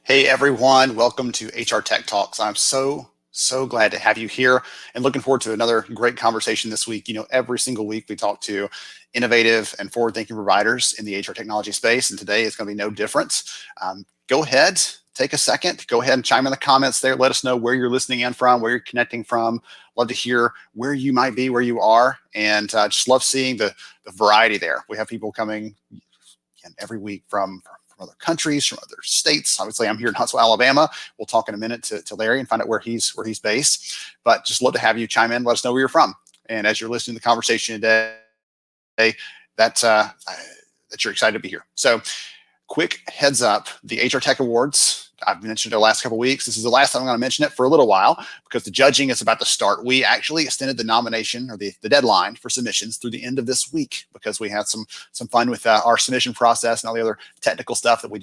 Hey everyone, welcome to HR Tech Talks. I'm so glad to have you here and looking forward to another great conversation this week. You know, every single week we talk to innovative and forward-thinking providers in the HR technology space, and today is going to be no different. Go ahead, take a second, go ahead and chime in the comments there. Let us know where you're listening in from, where you're connecting from. Love to hear where you might be, where you are, and just love seeing the variety there. We have people coming every week from other countries, from other states. Obviously, I'm here in Huntsville, Alabama. We'll talk in a minute to Larry and find out where he's based. But just love to have you chime in. Let us know where you're from. And as you're listening to the conversation today, that you're excited to be here. So, quick heads up: the HR Tech Awards. I've mentioned it the last couple of weeks. This is the last time I'm going to mention it for a little while because the judging is about to start. We actually extended the nomination or the deadline for submissions through the end of this week because we had some fun with our submission process and all the other technical stuff that we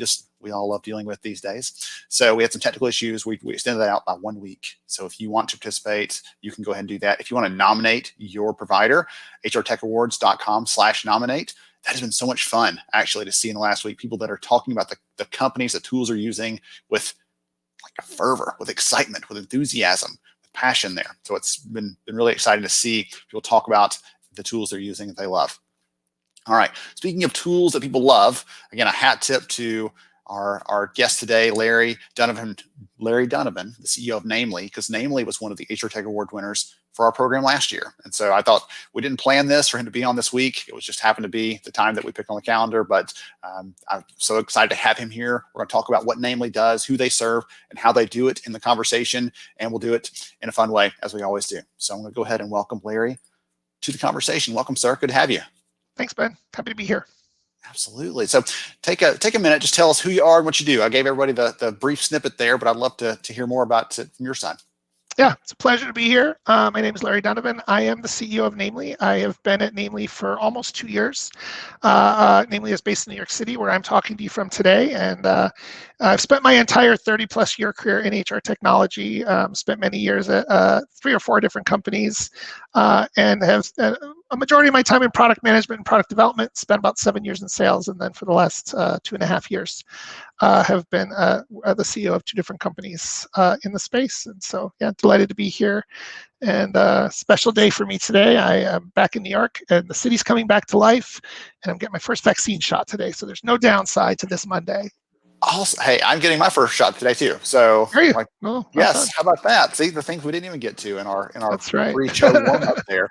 all love dealing with these days. So we had some technical issues. We extended that out by 1 week. So if you want to participate, you can go ahead and do that. If you want to nominate your provider, hrtechawards.com/nominate. That has been so much fun, actually, to see in the last week, people that are talking about the companies, the tools they're using with like a fervor, with excitement, with enthusiasm, with passion there. So it's been really exciting to see people talk about the tools they're using that they love. All right, speaking of tools that people love, again, a hat tip to our guest today, Larry Dunivan, the CEO of Namely, because Namely was one of the HR Tech Award winners for our program last year. And so I thought we didn't plan this for him to be on this week. It was just happened to be the time that we picked on the calendar, but I'm so excited to have him here. We're going to talk about what Namely does, who they serve, and how they do it in the conversation, and we'll do it in a fun way, as we always do. So I'm going to go ahead and welcome Larry to the conversation. Welcome, sir. Good to have you. Thanks, Ben. Happy to be here. Absolutely. So take a minute, just tell us who you are and what you do. I gave everybody the brief snippet there, but I'd love to hear more about it from your side. Yeah, it's a pleasure to be here. My name is Larry Dunivan. I am the CEO of Namely. I have been at Namely for almost 2 years. Namely is based in New York City, where I'm talking to you from today. And I've spent my entire 30-plus year career in HR technology, spent many years at 3 or 4 different companies, and have a majority of my time in product management and product development, spent about 7 years in sales, and then for the last 2.5 years, have been the CEO of 2 different companies in the space. And so, yeah, delighted to be here. And special day for me today. I am back in New York, and the city's coming back to life, and I'm getting my first vaccine shot today. So there's no downside to this Monday. Also, hey, I'm getting my first shot today too. So, are you? Yes, how about that? See, the things we didn't even get to in our That's right. pre-show warm-up there.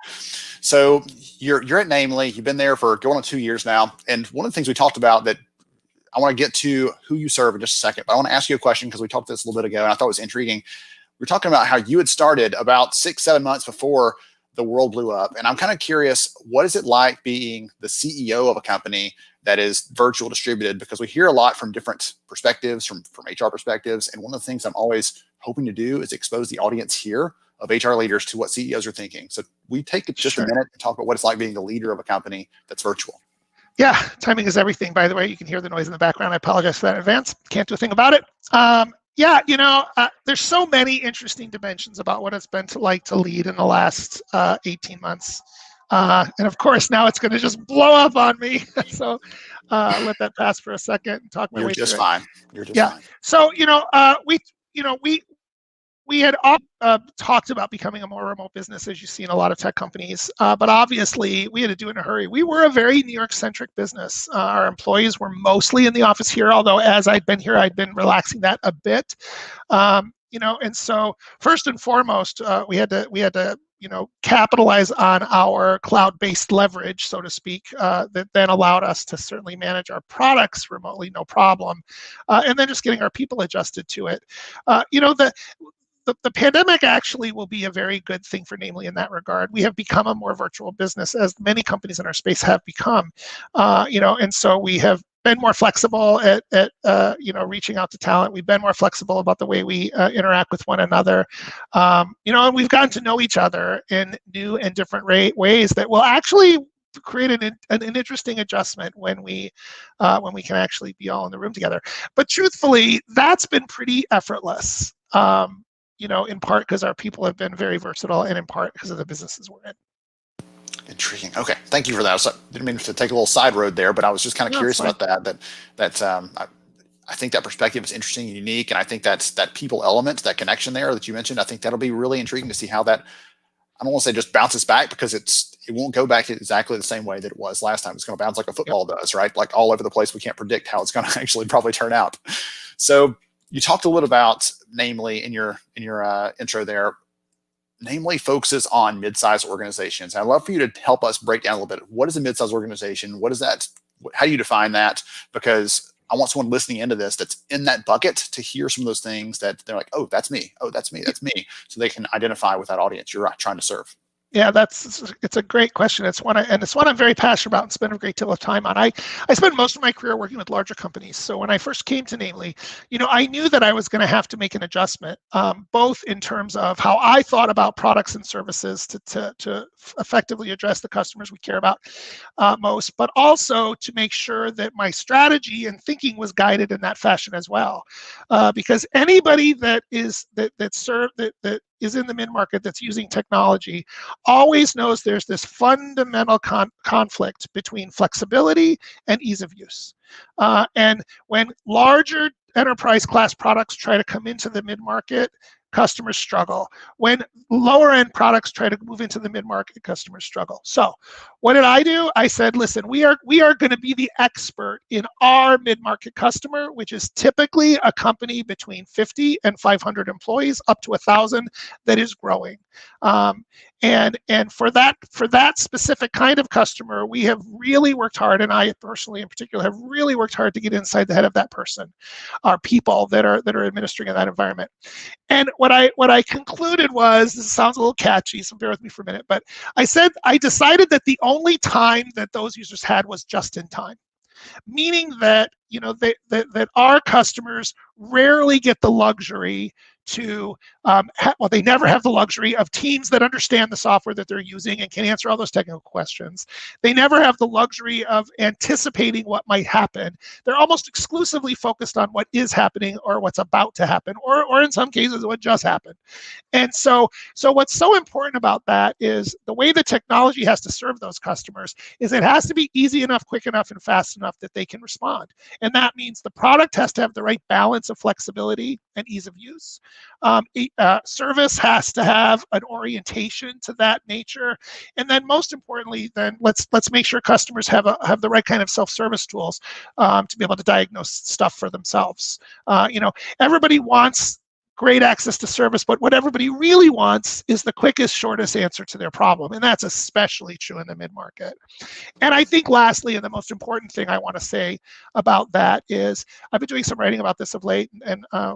So you're at Namely. You've been there for going on 2 years now, and one of the things we talked about that I want to get to who you serve in just a second, but I want to ask you a question because we talked this a little bit ago, and I thought it was intriguing. We're talking about how you had started about 6-7 months before the world blew up, and I'm kind of curious, what is it like being the CEO of a company that is virtual distributed? Because we hear a lot from different perspectives, from HR perspectives, and one of the things I'm always hoping to do is expose the audience here of HR leaders to what CEOs are thinking. So we take just a minute and talk about what it's like being the leader of a company that's virtual. Yeah, timing is everything, by the way. You can hear the noise in the background. I apologize for that in advance. Can't do a thing about it. Yeah, there's so many interesting dimensions about what it's been like to lead in the last 18 months. And of course, now it's going to just blow up on me. So let that pass for a second and talk my way through it. You're just fine. You're just fine. So, we had talked about becoming a more remote business, as you see in a lot of tech companies, but obviously we had to do it in a hurry. We were a very New York-centric business. Our employees were mostly in the office here, although as I'd been here, I'd been relaxing that a bit. And so first and foremost, we had to capitalize on our cloud-based leverage, so to speak, that then allowed us to certainly manage our products remotely, no problem, and then just getting our people adjusted to it. The pandemic actually will be a very good thing for Namely in that regard. We have become a more virtual business, as many companies in our space have become, and so we have been more flexible at reaching out to talent. We've been more flexible about the way we interact with one another, and we've gotten to know each other in new and different ways that will actually create an interesting adjustment when we can actually be all in the room together. But truthfully, that's been pretty effortless. In part because our people have been very versatile, and in part because of the businesses we're in. Intriguing. Okay, thank you for that. So I didn't mean to take a little side road there, but I was just kind of curious about that. I think that perspective is interesting and unique. And I think that's that people element, that connection there that you mentioned. I think that'll be really intriguing to see how that, I don't want to say just bounces back, because it won't go back exactly the same way that it was last time. It's going to bounce like a football does, right? Like all over the place. We can't predict how it's going to actually probably turn out. So you talked a little about, namely in your intro there, namely focuses on mid-sized organizations. I'd love for you to help us break down a little bit. What is a mid-sized organization? What is that? How do you define that? Because I want someone listening into this that's in that bucket to hear some of those things that they're like, oh, that's me. Oh, that's me. That's me. So they can identify with that audience you're trying to serve. Yeah, it's a great question. It's one I'm very passionate about and spend a great deal of time on. I spent most of my career working with larger companies. So when I first came to Namely, I knew that I was going to have to make an adjustment, both in terms of how I thought about products and services to effectively address the customers we care about most, but also to make sure that my strategy and thinking was guided in that fashion as well. Because anybody that is that is in the mid-market that's using technology always knows there's this fundamental conflict between flexibility and ease of use. And when larger enterprise class products try to come into the mid-market, customers struggle. When lower end products try to move into the mid-market, customers struggle. So what did I do? I said, listen, we are going to be the expert in our mid-market customer, which is typically a company between 50 and 500 employees, up to 1,000, that is growing. And for that specific kind of customer, we have really worked hard, and I personally in particular have really worked hard to get inside the head of that person, our people that are administering in that environment. And what I concluded was, this sounds a little catchy, so bear with me for a minute, but I decided that the only time that those users had was just in time, meaning that that our customers rarely get the luxury to they never have the luxury of teams that understand the software that they're using and can answer all those technical questions. They never have the luxury of anticipating what might happen. They're almost exclusively focused on what is happening or what's about to happen, or in some cases what just happened. And so what's so important about that is the way the technology has to serve those customers is it has to be easy enough, quick enough, and fast enough that they can respond. And that means the product has to have the right balance of flexibility and ease of use. Service has to have an orientation to that nature, and then most importantly, then let's make sure customers have the right kind of self-service tools to be able to diagnose stuff for themselves. Everybody wants great access to service, but what everybody really wants is the quickest, shortest answer to their problem, and that's especially true in the mid-market. And I think lastly, and the most important thing I want to say about that is I've been doing some writing about this of late, and I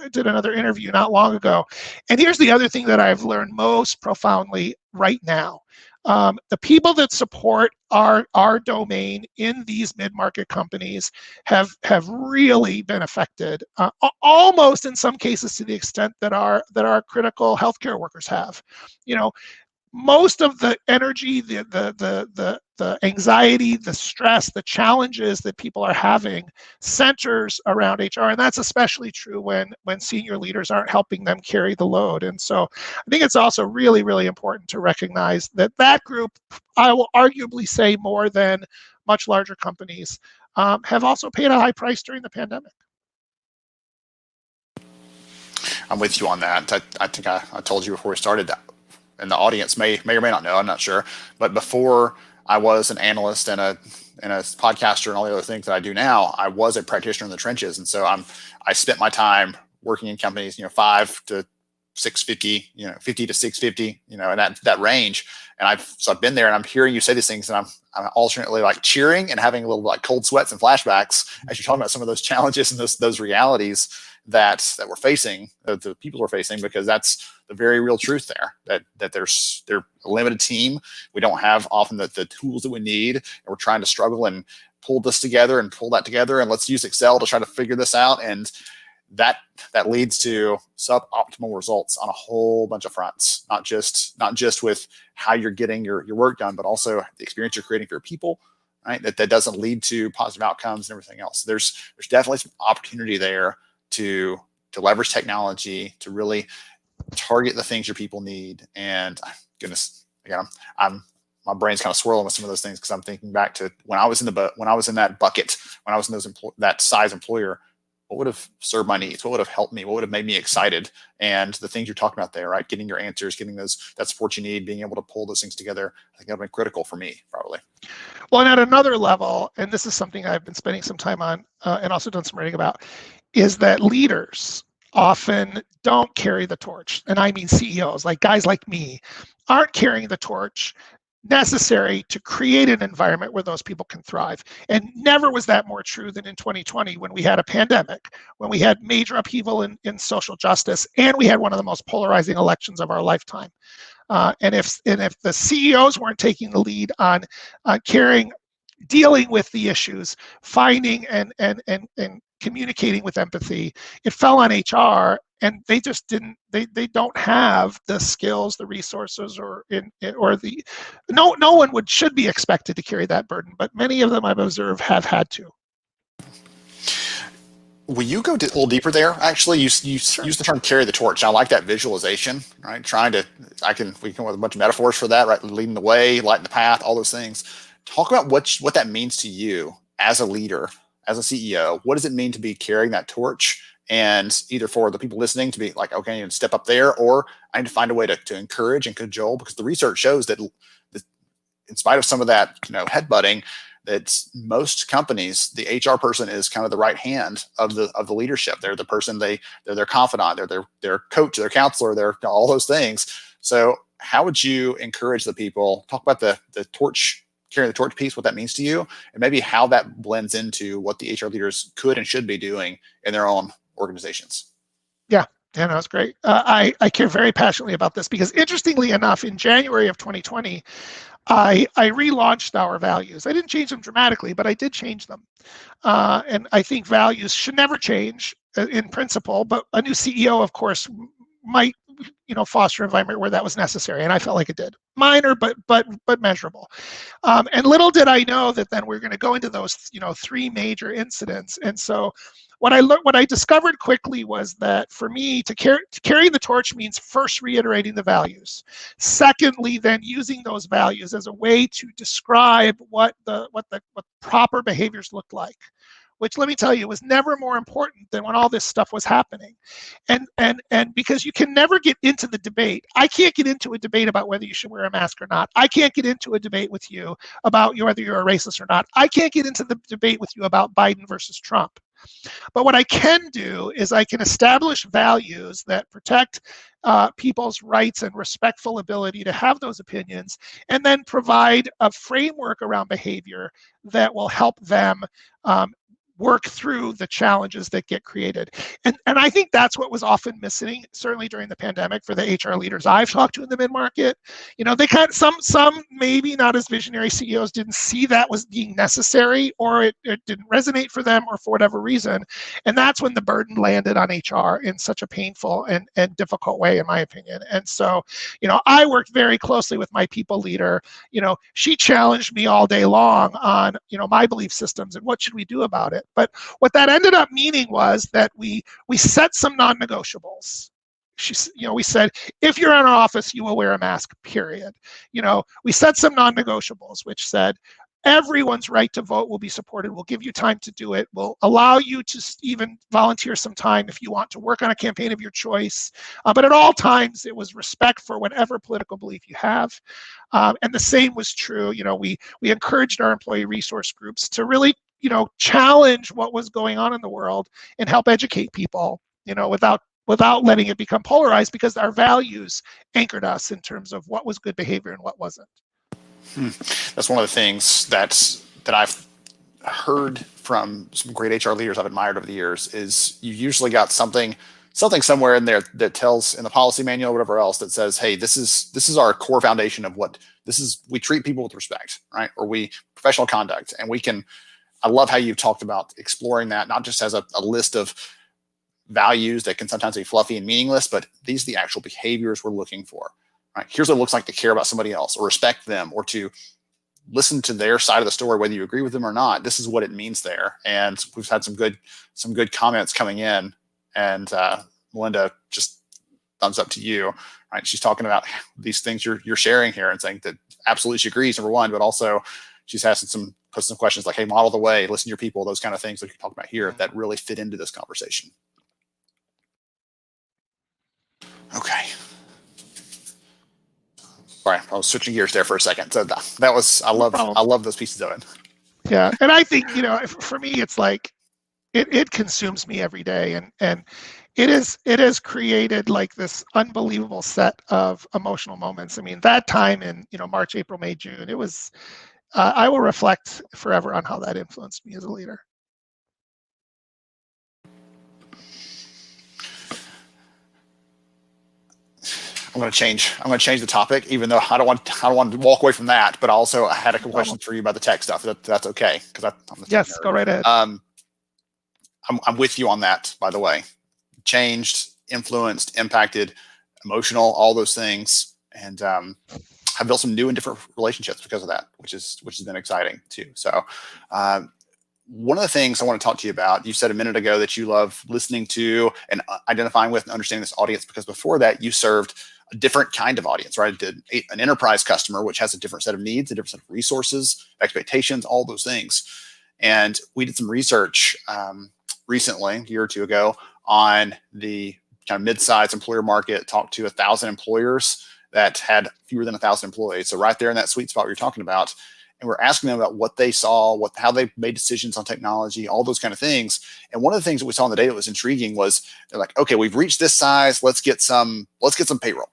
did another interview not long ago. And here's the other thing that I've learned most profoundly right now. The people that support our domain in these mid-market companies have really been affected, almost in some cases to the extent that our critical healthcare workers have. Most of the energy, the anxiety, the stress, the challenges that people are having centers around HR, and that's especially true when senior leaders aren't helping them carry the load. And so I think it's also really, really important to recognize that group, I will arguably say more than much larger companies, have also paid a high price during the pandemic. I'm with you on that. I think I told you before we started that, and the audience may or may not know, I'm not sure, but before I was an analyst and a podcaster and all the other things that I do now, I was a practitioner in the trenches. And so I spent my time working in companies, 5 to 650, 50 to 650, in that range. And I've been there, and I'm hearing you say these things, and I'm alternately like cheering and having a little like cold sweats and flashbacks as you're talking about some of those challenges and those realities that we're facing, the people are facing, because that's the very real truth there, that they're a limited team. We don't have often the tools that we need, and we're trying to struggle and pull this together and pull that together, and let's use Excel to try to figure this out. And that leads to suboptimal results on a whole bunch of fronts, not just with how you're getting your work done, but also the experience you're creating for your people, right? That doesn't lead to positive outcomes and everything else. There's definitely some opportunity there to leverage technology to really target the things your people need. And goodness, again, I'm my brain's kind of swirling with some of those things because I'm thinking back to when I was in that bucket, when I was in that size employer. What would have served my needs? What would have helped me? What would have made me excited? And the things you're talking about there, right? Getting your answers, getting that support you need, being able to pull those things together. I think that would be critical for me, probably. Well, and at another level, and this is something I've been spending some time on and also done some writing about, is that leaders often don't carry the torch. And I mean CEOs, like guys like me, aren't carrying the torch necessary to create an environment where those people can thrive. And never was that more true than in 2020 when we had a pandemic, when we had major upheaval in social justice, and we had one of the most polarizing elections of our lifetime. And if the CEOs weren't taking the lead on dealing with the issues, finding and communicating with empathy, it fell on HR, and they just didn't. They don't have the skills, the resources, or the no one should be expected to carry that burden, but many of them I've observed have had to. Will you go a little deeper there? Actually, you Sure. use the term "carry the torch." I like that visualization. Right, we come with a bunch of metaphors for that. Right, leading the way, lighting the path, all those things. Talk about what that means to you as a leader, as a CEO. What does it mean to be carrying that torch? And either for the people listening to be like, okay, I need to step up there, or I need to find a way to encourage and cajole, because the research shows that in spite of some of that, headbutting, that most companies, the HR person is kind of the right hand of the leadership. They're the person they're their confidant, they're their coach, their counselor, they're all those things. So how would you encourage the people? Talk about the torch, carrying the torch piece, what that means to you, and maybe how that blends into what the HR leaders could and should be doing in their own organizations. Yeah, that was great. I care very passionately about this because, interestingly enough, in January of 2020, I relaunched our values. I didn't change them dramatically, but I did change them. And I think values should never change in principle, but a new CEO, of course, might foster an environment where that was necessary, and I felt like it did. Minor, but measurable. And little did I know that then we're going to go into those three major incidents. And so what I discovered quickly was that for me to carry the torch means first reiterating the values. Secondly, then using those values as a way to describe what proper behaviors looked like, which, let me tell you, was never more important than when all this stuff was happening. And because you can never get into the debate. I can't get into a debate about whether you should wear a mask or not. I can't get into a debate with you about whether you're a racist or not. I can't get into the debate with you about Biden versus Trump. But what I can do is I can establish values that protect people's rights and respectful ability to have those opinions, and then provide a framework around behavior that will help them work through the challenges that get created. And I think that's what was often missing, certainly during the pandemic, for the HR leaders I've talked to in the mid-market. They some maybe not as visionary CEOs didn't see that was being necessary, or it didn't resonate for them, or for whatever reason. And that's when the burden landed on HR in such a painful and difficult way, in my opinion. And so, I worked very closely with my people leader. She challenged me all day long on, my belief systems and what should we do about it. But what that ended up meaning was that we set some non-negotiables. We said, if you're in our office, you will wear a mask, period. We set some non-negotiables, which said, everyone's right to vote will be supported. We'll give you time to do it. We'll allow you to even volunteer some time if you want to work on a campaign of your choice. But at all times, it was respect for whatever political belief you have. And the same was true. We encouraged our employee resource groups to really challenge what was going on in the world and help educate people, without letting it become polarized, because our values anchored us in terms of what was good behavior and what wasn't. That's one of the things that I've heard from some great HR leaders I've admired over the years is you usually got something somewhere in there that tells, in the policy manual or whatever else, that says, hey, this is our core foundation of what this is. We treat people with respect, right? Or professional conduct. And I love how you've talked about exploring that, not just as a list of values that can sometimes be fluffy and meaningless, but these are the actual behaviors we're looking for, right? Here's what it looks like to care about somebody else, or respect them, or to listen to their side of the story, whether you agree with them or not. This is what it means there. And we've had some good comments coming in. And Melinda, just thumbs up to you, right? She's talking about these things you're sharing here and saying that absolutely she agrees, number one, but also she's asking put some questions like, hey, model the way, listen to your people, those kind of things that you're talking about here that really fit into this conversation. Okay. Sorry, I was switching gears there for a second. So that was, I love those pieces of it. Yeah, and I think, for me, it's like it consumes me every day, and it has created like this unbelievable set of emotional moments. I mean, that time in March, April, May, June, it was. I will reflect forever on how that influenced me as a leader. I'm going to change the topic, even though I don't want to walk away from that. But also, I had a couple questions for you about the tech stuff. That's okay, because I'm the yes, go right ahead. I'm with you on that. By the way, changed, influenced, impacted, emotional, all those things, and I've built some new and different relationships because of that, which has been exciting too. So. One of the things I want to talk to you about, you said a minute ago that you love listening to and identifying with and understanding this audience, because before that you served a different kind of audience, right? An enterprise customer, which has a different set of needs, a different set of resources, expectations, all those things. And we did some research recently, a year or two ago, on the kind of mid-sized employer market, talked to 1,000 employers that had fewer than 1,000 employees. So right there in that sweet spot you're talking about. And we're asking them about what they saw, how they made decisions on technology, all those kind of things. And one of the things that we saw in the data that was intriguing was they're like, okay, we've reached this size. Let's get some payroll.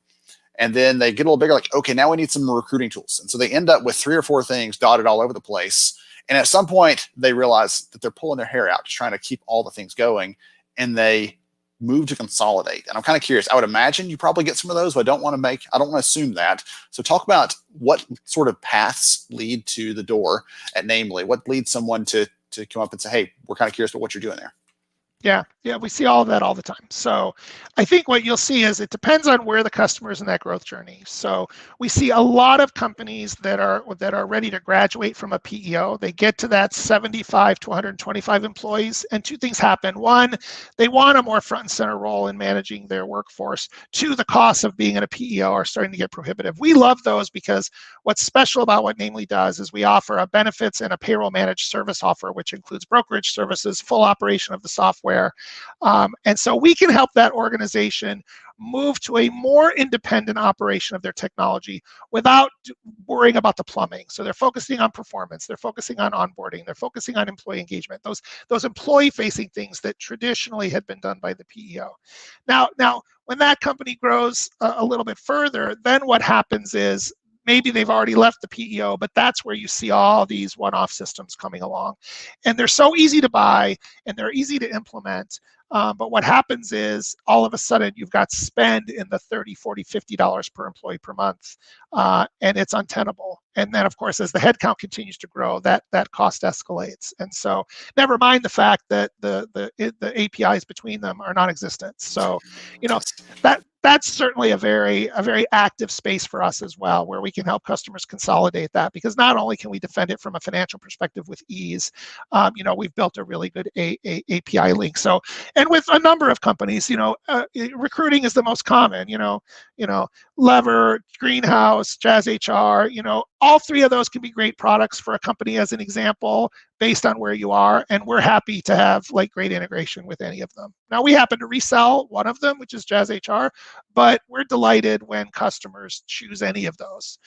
And then they get a little bigger, like, okay, now we need some recruiting tools. And so they end up with 3 or 4 things dotted all over the place. And at some point they realize that they're pulling their hair out, just trying to keep all the things going. And they move to consolidate. And I'm kind of curious. I would imagine you probably get some of those, but I don't want to assume that. So talk about what sort of paths lead to the door at Namely. What leads someone to come up and say, hey, we're kind of curious about what you're doing there. Yeah, we see all of that all the time. So I think what you'll see is it depends on where the customer is in that growth journey. So we see a lot of companies that are ready to graduate from a PEO. They get to that 75 to 125 employees, and 2 things happen. 1, they want a more front and center role in managing their workforce. 2, the costs of being in a PEO are starting to get prohibitive. We love those because what's special about what Namely does is we offer a benefits and a payroll managed service offer, which includes brokerage services, full operation of the software. And so we can help that organization move to a more independent operation of their technology without worrying about the plumbing. So they're focusing on performance, they're focusing on onboarding, they're focusing on employee engagement, those employee-facing things that traditionally had been done by the PEO. Now, when that company grows a little bit further, then what happens is maybe they've already left the PEO, but that's where you see all these one-off systems coming along. And they're so easy to buy and they're easy to implement. But what happens is all of a sudden you've got spend in the $30, $40, $50 per employee per month, and it's untenable. And then, of course, as the headcount continues to grow, that cost escalates. And so, never mind the fact that the APIs between them are non-existent. So, that's certainly a very active space for us as well, where we can help customers consolidate that, because not only can we defend it from a financial perspective with ease, we've built a really good API link. So, and with a number of companies, recruiting is the most common. Lever, Greenhouse, Jazz HR. All 3 of those can be great products for a company, as an example, based on where you are, and we're happy to have great integration with any of them. Now, we happen to resell one of them, which is Jazz HR, but we're delighted when customers choose any of those,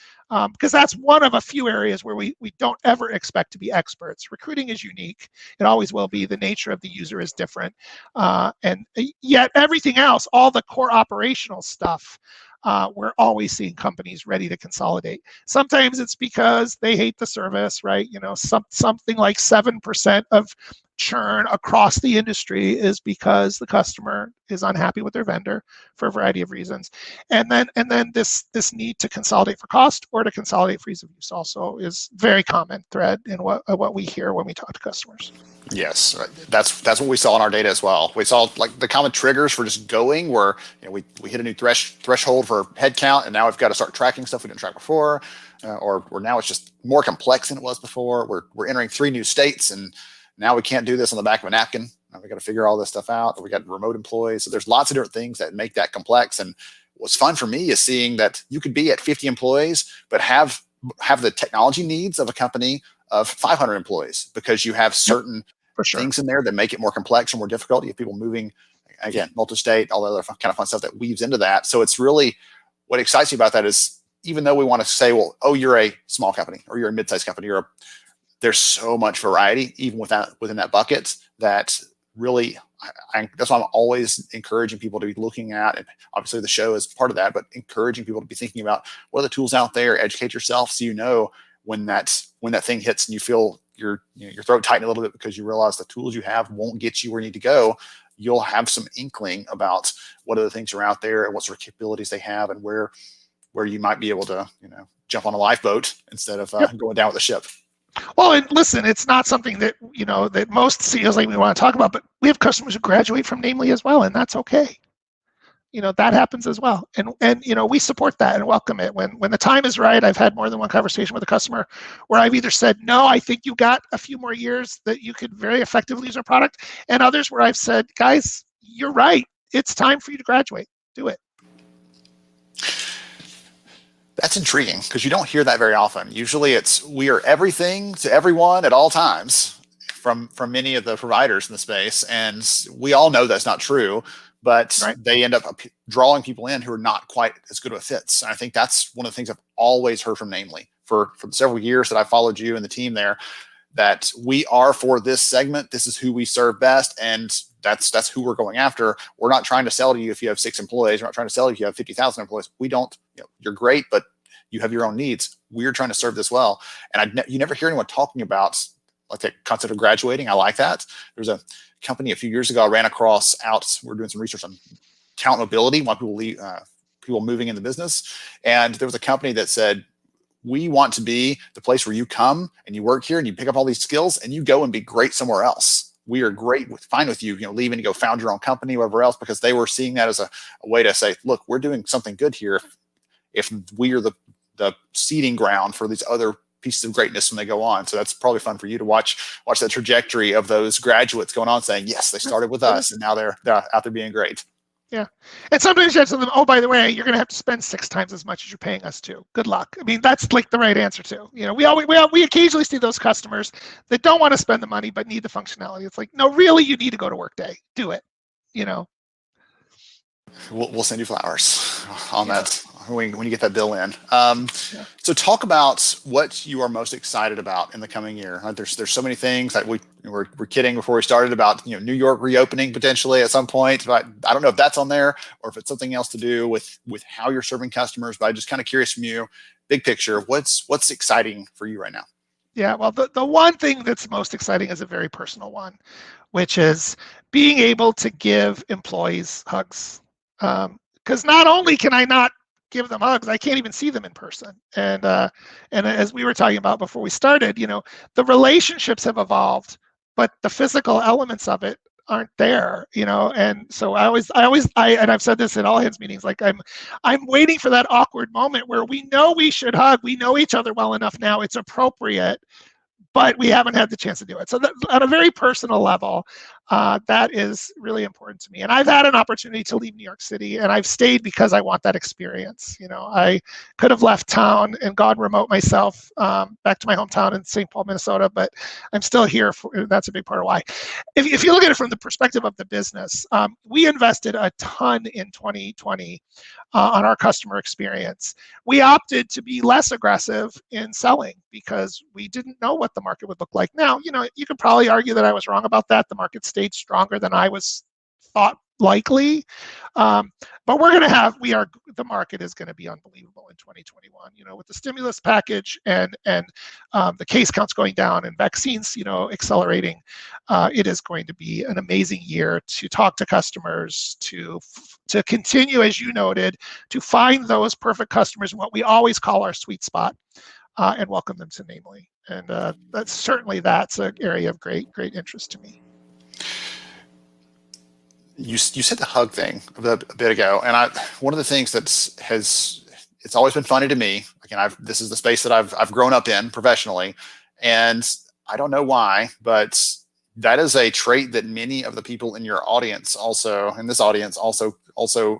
because that's one of a few areas where we don't ever expect to be experts. Recruiting is unique. It always will be. The nature of the user is different. And yet everything else, all the core operational stuff, we're always seeing companies ready to consolidate. Sometimes it's because they hate the service, right? Something like 7% of churn across the industry is because the customer is unhappy with their vendor for a variety of reasons. And then this need to consolidate for cost or to consolidate for ease of use also is very common thread in what we hear when we talk to customers. Yes, that's what we saw in our data as well. We saw the common triggers for just going where we hit a new threshold for headcount, and now we've got to start tracking stuff we didn't track before, or now it's just more complex than it was before. We're entering 3 new states, and now we can't do this on the back of a napkin. We got to figure all this stuff out. We got remote employees. So there's lots of different things that make that complex. And what's fun for me is seeing that you could be at 50 employees, but have the technology needs of a company of 500 employees, because you have certain For sure. things in there that make it more complex or more difficult. You have people moving, again, multi-state, all the other kind of fun stuff that weaves into that. So it's really, what excites me about that is, even though we want to say, well, oh, you're a small company or you're a mid-sized company, there's so much variety even within that bucket, that really, that's why I'm always encouraging people to be looking at, and obviously the show is part of that, but encouraging people to be thinking about what are the tools out there, educate yourself, so you know when that thing hits and you feel your throat tighten a little bit because you realize the tools you have won't get you where you need to go. You'll have some inkling about what other things are out there and what sort of capabilities they have, and where you might be able to, jump on a lifeboat instead of going down with the ship. Well, and listen, it's not something that, that most CEOs like me want to talk about, but we have customers who graduate from Namely as well, and that's okay. That happens as well. And we support that and welcome it. When the time is right, I've had more than one conversation with a customer where I've either said, no, I think you got a few more years that you could very effectively use our product, and others where I've said, guys, you're right. It's time for you to graduate. Do it. That's intriguing, because you don't hear that very often. Usually it's, we are everything to everyone at all times from many of the providers in the space. And we all know that's not true, but right. They end up drawing people in who are not quite as good of fits. And I think that's one of the things I've always heard from Namely for several years that I followed you and the team there, that we are for this segment. This is who we serve best. And that's who we're going after. We're not trying to sell to you if you have 6 employees. We're not trying to sell you if you have 50,000 employees. We don't, you're great, but you have your own needs. We're trying to serve this well. And you never hear anyone talking about like the concept of graduating. I like that. There's a company a few years ago I ran across we're doing some research on talent mobility, why people leave, people moving in the business. And there was a company that said, we want to be the place where you come and you work here and you pick up all these skills and you go and be great somewhere else. We are fine with you, leaving to go found your own company, whatever else, because they were seeing that as a way to say, look, we're doing something good here if we are the seeding ground for these other pieces of greatness when they go on. So that's probably fun for you to watch that trajectory of those graduates going on, saying, yes, they started with us and now they're out there being great. Yeah. And sometimes you have to tell them, oh, by the way, you're going to have to spend 6 times as much as you're paying us to. Good luck. I mean, that's like the right answer too. We occasionally see those customers that don't want to spend the money but need the functionality. It's like, no, really, you need to go to Workday. Do it. We'll send you flowers on that when you get that bill in. So talk about what you are most excited about in the coming year. There's so many things that we're kidding before we started about New York reopening potentially at some point, but I don't know if that's on there or if it's something else to do with how you're serving customers. But I'm just kind of curious from you, big picture, what's exciting for you right now? Yeah, well, the one thing that's most exciting is a very personal one, which is being able to give employees hugs. Because not only can I not give them hugs, I can't even see them in person. And as we were talking about before we started, the relationships have evolved, but the physical elements of it aren't there. And so and I've said this in all hands meetings, like I'm waiting for that awkward moment where we know we should hug, we know each other well enough now, it's appropriate, but we haven't had the chance to do it. So that, on a very personal level, that is really important to me. And I've had an opportunity to leave New York City, and I've stayed because I want that experience. I could have left town and gone remote myself back to my hometown in St. Paul, Minnesota, but I'm still here. That's a big part of why. If you look at it from the perspective of the business, we invested a ton in 2020 on our customer experience. We opted to be less aggressive in selling because we didn't know what the market would look like. Now, you could probably argue that I was wrong about that. The market stayed stronger than I thought likely. But the market is going to be unbelievable in 2021, with the stimulus package and the case counts going down and vaccines, accelerating. It is going to be an amazing year to talk to customers, to continue, as you noted, to find those perfect customers in what we always call our sweet spot, and welcome them to Namely. And that's an area of great interest to me. You said the hug thing a bit ago, and one of the things it's always been funny to me. Again, this is the space that I've grown up in professionally, and I don't know why, but that is a trait that many of the people in your audience also, in this audience also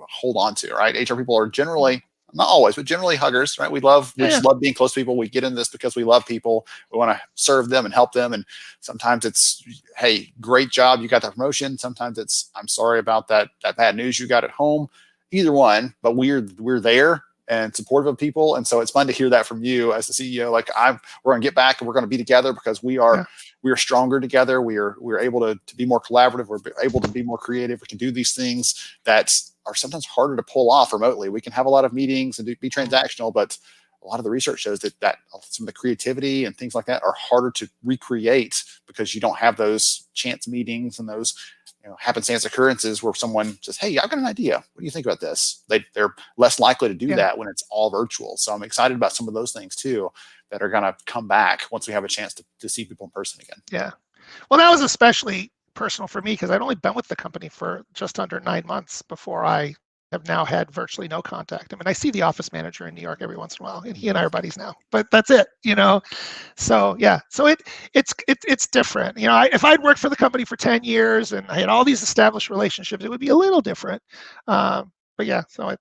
hold on to, right? HR people are generally, not always, but generally huggers, right? We Yeah, just love being close to people. We get in this because we love people. We want to serve them and help them. And sometimes it's, hey, great job, you got that promotion. Sometimes it's, I'm sorry about that bad news you got at home. Either one, but we're there and supportive of people. And so it's fun to hear that from you as the CEO. Like, we're going to get back and we're going to be together because we are stronger together. We're able to be more collaborative. We're able to be more creative. We can do these things that are sometimes harder to pull off remotely. We can have a lot of meetings and be transactional, but a lot of the research shows that some of the creativity and things like that are harder to recreate because you don't have those chance meetings and those happenstance occurrences where someone says, hey, I've got an idea. What do you think about this? They're less likely to do that when it's all virtual. So I'm excited about some of those things too that are going to come back once we have a chance to see people in person again. Yeah. Well, that was especially personal for me because I'd only been with the company for just under 9 months before I have now had virtually no contact. I mean, I see the office manager in New York every once in a while, and he and I are buddies now, but that's it, So yeah, so it's different. If I'd worked for the company for 10 years and I had all these established relationships, it would be a little different. But yeah, so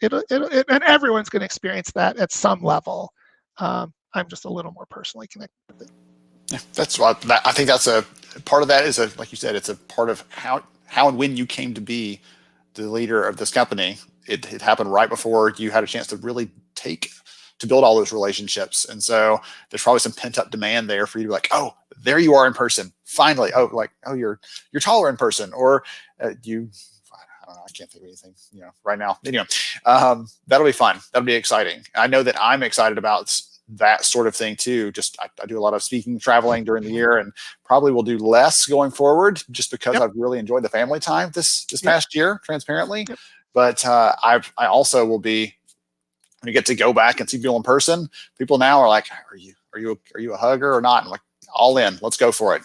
and everyone's going to experience that at some level. I'm just a little more personally connected with it. Yeah, that's what I think. That's a part of that is like you said, it's a part of how and when you came to be the leader of this company. It happened right before you had a chance to really build all those relationships. And so there's probably some pent up demand there for you to be like, oh, there you are in person. Finally. Oh, you're taller in person, or I don't know. I can't think of anything, right now. Anyway, that'll be fun. That'll be exciting. I know that I'm excited about that sort of thing too. Just I do a lot of speaking, traveling during the year, and probably will do less going forward just because I've really enjoyed the family time this past year, transparently. But I also will be, when you get to go back and see people in person, people now are like, are you a hugger or not? I'm like, all in, let's go for it.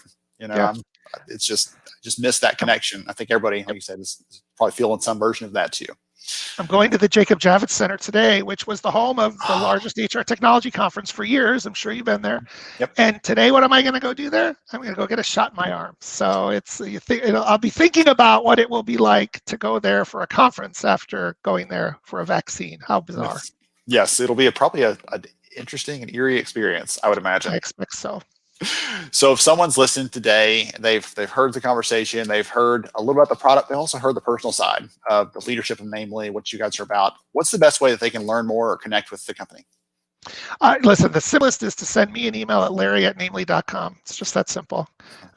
It's just, I just miss that connection. I think everybody, like you said, is probably feeling some version of that too. I'm going to the Jacob Javits Center today, which was the home of the largest HR technology conference for years. I'm sure you've been there. Yep. And today, what am I going to go do there? I'm going to go get a shot in my arm. So I'll be thinking about what it will be like to go there for a conference after going there for a vaccine. How bizarre. Yes, it'll be probably an interesting and eerie experience, I would imagine. I expect so. So if someone's listened today, they've heard the conversation, they've heard a little about the product, they also heard the personal side of the leadership and namely what you guys are about. What's the best way that they can learn more or connect with the company? Listen, the simplest is to send me an email at larry@namely.com. It's just that simple.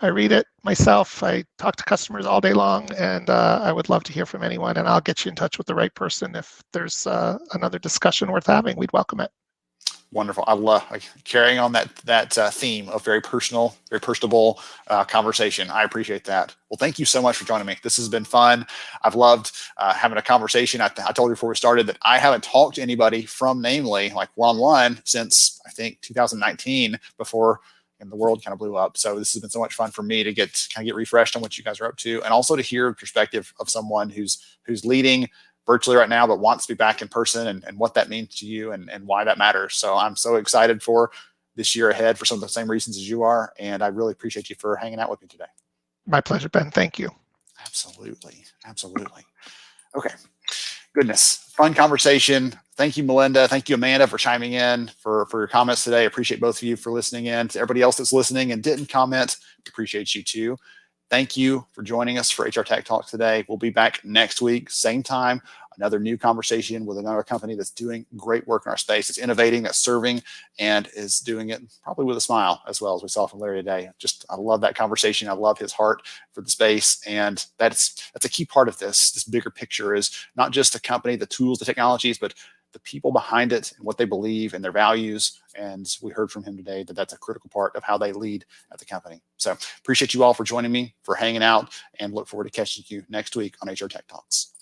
I read it myself. I talk to customers all day long, and I would love to hear from anyone, and I'll get you in touch with the right person. If there's another discussion worth having, we'd welcome it. Wonderful. I love carrying on that theme of very personal, very personable conversation. I appreciate that. Well, thank you so much for joining me. This has been fun. I've loved having a conversation. I told you before we started that I haven't talked to anybody from Namely like one-on-one since I think 2019, before and the world kind of blew up. So this has been so much fun for me to get refreshed on what you guys are up to, and also to hear the perspective of someone who's leading virtually right now, but wants to be back in person, and what that means to you and why that matters. So I'm so excited for this year ahead for some of the same reasons as you are. And I really appreciate you for hanging out with me today. My pleasure, Ben. Thank you. Absolutely. Absolutely. Okay. Goodness. Fun conversation. Thank you, Melinda. Thank you, Amanda, for chiming in for your comments today. I appreciate both of you for listening in. To everybody else that's listening and didn't comment, appreciate you too. Thank you for joining us for HR Tech Talk today. We'll be back next week, same time, another new conversation with another company that's doing great work in our space. It's innovating, that's serving, and is doing it probably with a smile as well, as we saw from Larry today. I love that conversation. I love his heart for the space. And that's a key part of this bigger picture, is not just the company, the tools, the technologies, but the people behind it and what they believe and their values. And we heard from him today that that's a critical part of how they lead at the company. So appreciate you all for joining me, for hanging out, and look forward to catching you next week on HR Tech Talks.